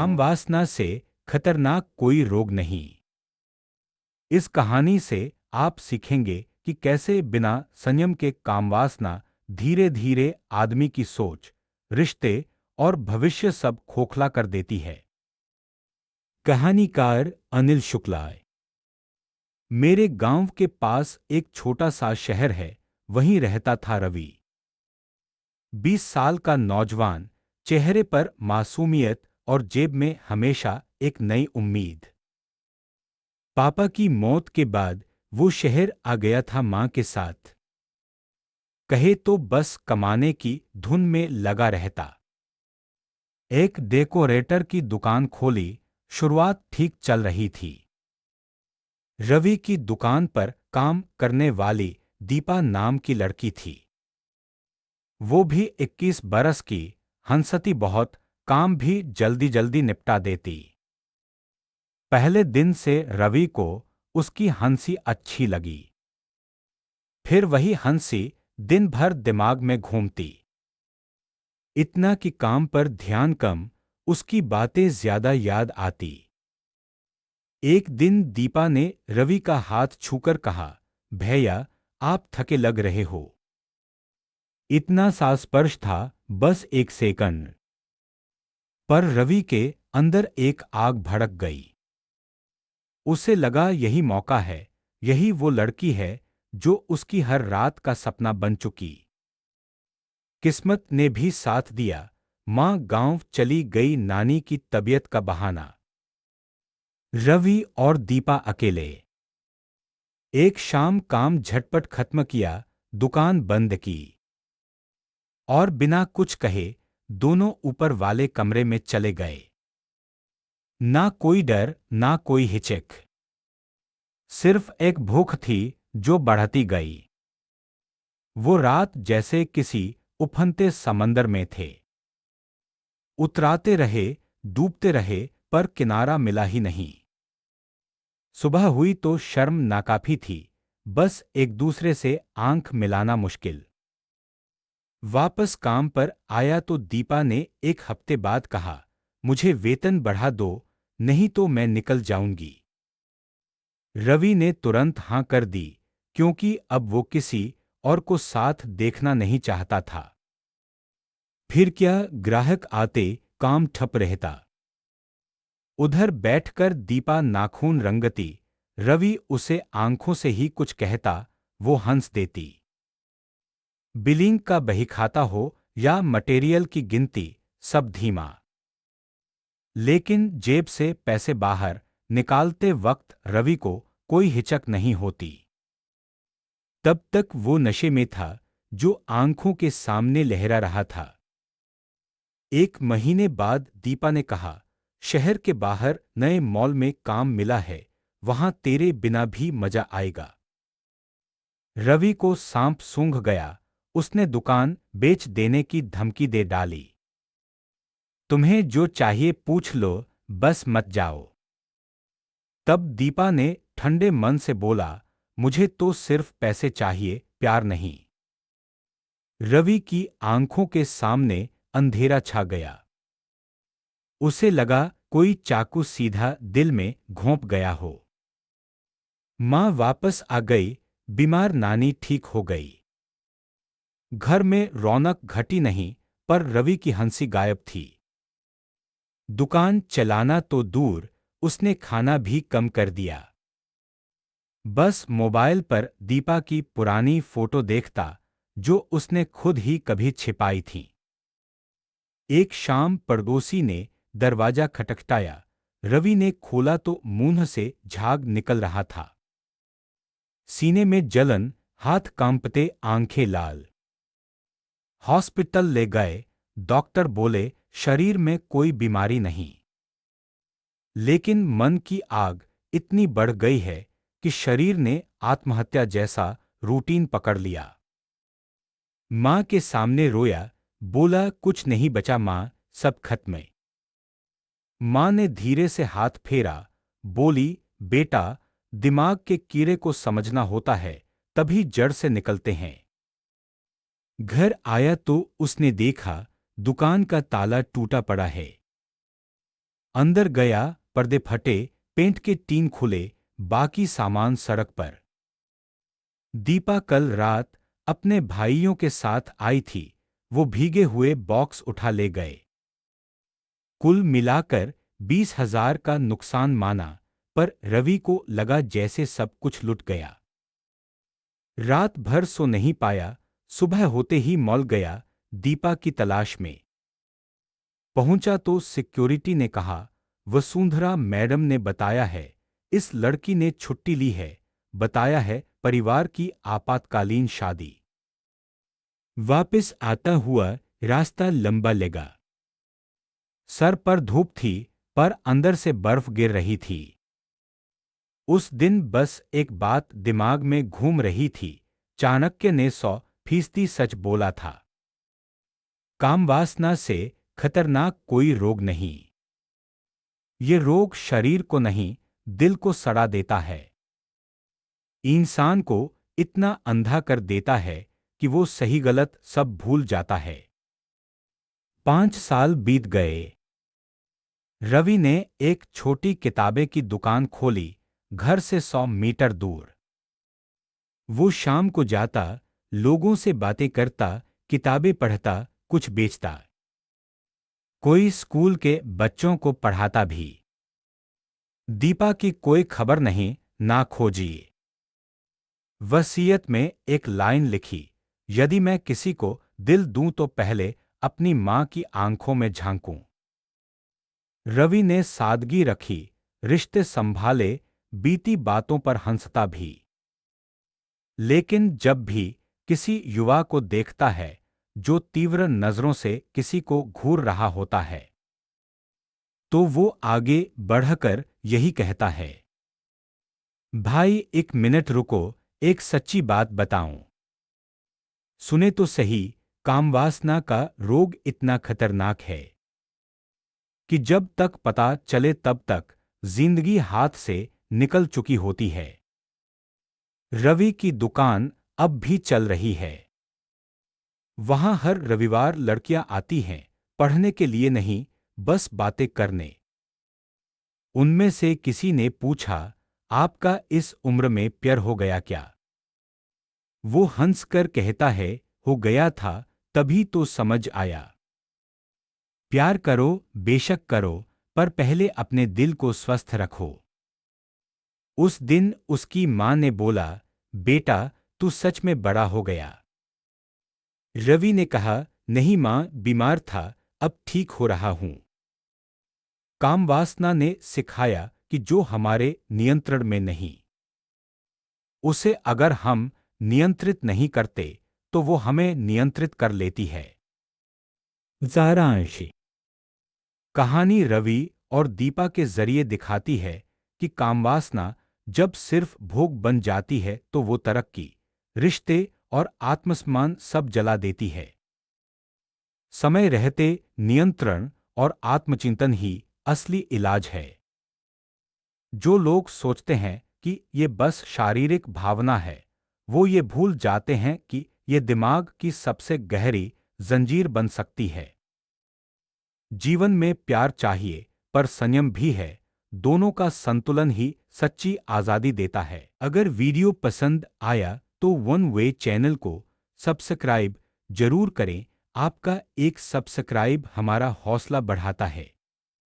काम वासना से खतरनाक कोई रोग नहीं। इस कहानी से आप सीखेंगे कि कैसे बिना संयम के काम वासना धीरे धीरे आदमी की सोच, रिश्ते और भविष्य सब खोखला कर देती है। कहानीकार अनिल शुक्ला। मेरे गांव के पास एक छोटा सा शहर है, वहीं रहता था रवि। 20 साल का नौजवान, चेहरे पर मासूमियत और जेब में हमेशा एक नई उम्मीद। पापा की मौत के बाद वो शहर आ गया था मां के साथ। कहे तो बस कमाने की धुन में लगा रहता। एक डेकोरेटर की दुकान खोली, शुरुआत ठीक चल रही थी। रवि की दुकान पर काम करने वाली दीपा नाम की लड़की थी। वो भी 21 बरस की, हंसती बहुत, काम भी जल्दी जल्दी निपटा देती। पहले दिन से रवि को उसकी हंसी अच्छी लगी। फिर वही हंसी दिन भर दिमाग में घूमती। इतना कि काम पर ध्यान कम, उसकी बातें ज्यादा याद आती। एक दिन दीपा ने रवि का हाथ छूकर कहा, भैया, आप थके लग रहे हो। इतना सा स्पर्श था, बस एक सेकंड। पर रवि के अंदर एक आग भड़क गई। उसे लगा यही मौका है, यही वो लड़की है जो उसकी हर रात का सपना बन चुकी। किस्मत ने भी साथ दिया। मां गांव चली गई, नानी की तबीयत का बहाना। रवि और दीपा अकेले। एक शाम काम झटपट खत्म किया, दुकान बंद की और बिना कुछ कहे दोनों ऊपर वाले कमरे में चले गए। ना कोई डर, ना कोई हिचक, सिर्फ एक भूख थी जो बढ़ती गई। वो रात जैसे किसी उफनते समंदर में थे। उतराते रहे, डूबते रहे, पर किनारा मिला ही नहीं। सुबह हुई तो शर्म नाकाफी थी, बस एक दूसरे से आंख मिलाना मुश्किल। वापस काम पर आया तो दीपा ने एक हफ्ते बाद कहा, मुझे वेतन बढ़ा दो, नहीं तो मैं निकल जाऊंगी। रवि ने तुरंत हां कर दी, क्योंकि अब वो किसी और को साथ देखना नहीं चाहता था। फिर क्या, ग्राहक आते, काम ठप रहता। उधर बैठकर दीपा नाखून रंगती, रवि उसे आंखों से ही कुछ कहता, वो हंस देती। बिलिंग का बहीखाता हो या मटेरियल की गिनती, सब धीमा। लेकिन जेब से पैसे बाहर निकालते वक्त रवि को कोई हिचक नहीं होती। तब तक वो नशे में था, जो आंखों के सामने लहरा रहा था। एक महीने बाद दीपा ने कहा, शहर के बाहर नए मॉल में काम मिला है, वहां तेरे बिना भी मजा आएगा। रवि को सांप सूंघ गया, उसने दुकान बेच देने की धमकी दे डाली। तुम्हें जो चाहिए पूछ लो, बस मत जाओ। तब दीपा ने ठंडे मन से बोला, मुझे तो सिर्फ पैसे चाहिए, प्यार नहीं। रवि की आंखों के सामने अंधेरा छा गया। उसे लगा कोई चाकू सीधा दिल में घोंप गया हो। मां वापस आ गई, बीमार नानी ठीक हो गई। घर में रौनक घटी नहीं, पर रवि की हंसी गायब थी। दुकान चलाना तो दूर, उसने खाना भी कम कर दिया। बस मोबाइल पर दीपा की पुरानी फोटो देखता, जो उसने खुद ही कभी छिपाई थी। एक शाम पड़ोसी ने दरवाजा खटखटाया। रवि ने खोला तो मुंह से झाग निकल रहा था। सीने में जलन, हाथ कांपते, आंखें लाल। हॉस्पिटल ले गए, डॉक्टर बोले शरीर में कोई बीमारी नहीं। लेकिन मन की आग इतनी बढ़ गई है कि शरीर ने आत्महत्या जैसा रूटीन पकड़ लिया। मां के सामने रोया, बोला कुछ नहीं बचा मां, सब खत्म। मां ने धीरे से हाथ फेरा, बोली बेटा, दिमाग के कीड़े को समझना होता है, तभी जड़ से निकलते हैं। घर आया तो उसने देखा दुकान का ताला टूटा पड़ा है। अंदर गया, पर्दे फटे, पेंट के टीन खुले, बाकी सामान सड़क पर। दीपा कल रात अपने भाइयों के साथ आई थी, वो भीगे हुए बॉक्स उठा ले गए। कुल मिलाकर 20,000 का नुकसान माना, पर रवि को लगा जैसे सब कुछ लुट गया। रात भर सो नहीं पाया, सुबह होते ही मॉल गया दीपा की तलाश में। पहुंचा तो सिक्योरिटी ने कहा, वसुंधरा मैडम ने बताया है, इस लड़की ने छुट्टी ली है, बताया है परिवार की आपातकालीन शादी। वापस आता हुआ रास्ता लंबा लगा। सर पर धूप थी, पर अंदर से बर्फ गिर रही थी। उस दिन बस एक बात दिमाग में घूम रही थी, चाणक्य ने 100% सच बोला था। कामवासना से खतरनाक कोई रोग नहीं। ये रोग शरीर को नहीं, दिल को सड़ा देता है। इंसान को इतना अंधा कर देता है कि वो सही गलत सब भूल जाता है। 5 साल बीत गए। रवि ने एक छोटी किताबें की दुकान खोली, घर से 100 मीटर दूर। वो शाम को जाता, लोगों से बातें करता, किताबें पढ़ता, कुछ बेचता। कोई स्कूल के बच्चों को पढ़ाता भी। दीपा की कोई खबर नहीं, ना खोजिए। वसीयत में एक लाइन लिखी, यदि मैं किसी को दिल दूं तो पहले अपनी मां की आंखों में झांकूं। रवि ने सादगी रखी, रिश्ते संभाले, बीती बातों पर हंसता भी। लेकिन जब भी किसी युवा को देखता है जो तीव्र नजरों से किसी को घूर रहा होता है, तो वो आगे बढ़कर यही कहता है, भाई 1 मिनट रुको, एक सच्ची बात बताऊं। सुने तो सही, कामवासना का रोग इतना खतरनाक है कि जब तक पता चले तब तक जिंदगी हाथ से निकल चुकी होती है। रवि की दुकान अब भी चल रही है। वहां हर रविवार लड़कियां आती हैं, पढ़ने के लिए नहीं, बस बातें करने। उनमें से किसी ने पूछा, आपका इस उम्र में प्यार हो गया क्या? वो हंसकर कहता है, हो गया था, तभी तो समझ आया। प्यार करो, बेशक करो, पर पहले अपने दिल को स्वस्थ रखो। उस दिन उसकी मां ने बोला, बेटा तू सच में बड़ा हो गया। रवि ने कहा, नहीं मां, बीमार था, अब ठीक हो रहा हूं। कामवासना ने सिखाया कि जो हमारे नियंत्रण में नहीं, उसे अगर हम नियंत्रित नहीं करते तो वो हमें नियंत्रित कर लेती है। सारांश। कहानी रवि और दीपा के जरिए दिखाती है कि कामवासना जब सिर्फ भोग बन जाती है तो वो तरक्की, रिश्ते और आत्मसम्मान सब जला देती है। समय रहते नियंत्रण और आत्मचिंतन ही असली इलाज है। जो लोग सोचते हैं कि ये बस शारीरिक भावना है, वो ये भूल जाते हैं कि ये दिमाग की सबसे गहरी जंजीर बन सकती है। जीवन में प्यार चाहिए, पर संयम भी है। दोनों का संतुलन ही सच्ची आजादी देता है। अगर वीडियो पसंद आया तो वन वे चैनल को सब्सक्राइब जरूर करें। आपका एक सब्सक्राइब हमारा हौसला बढ़ाता है।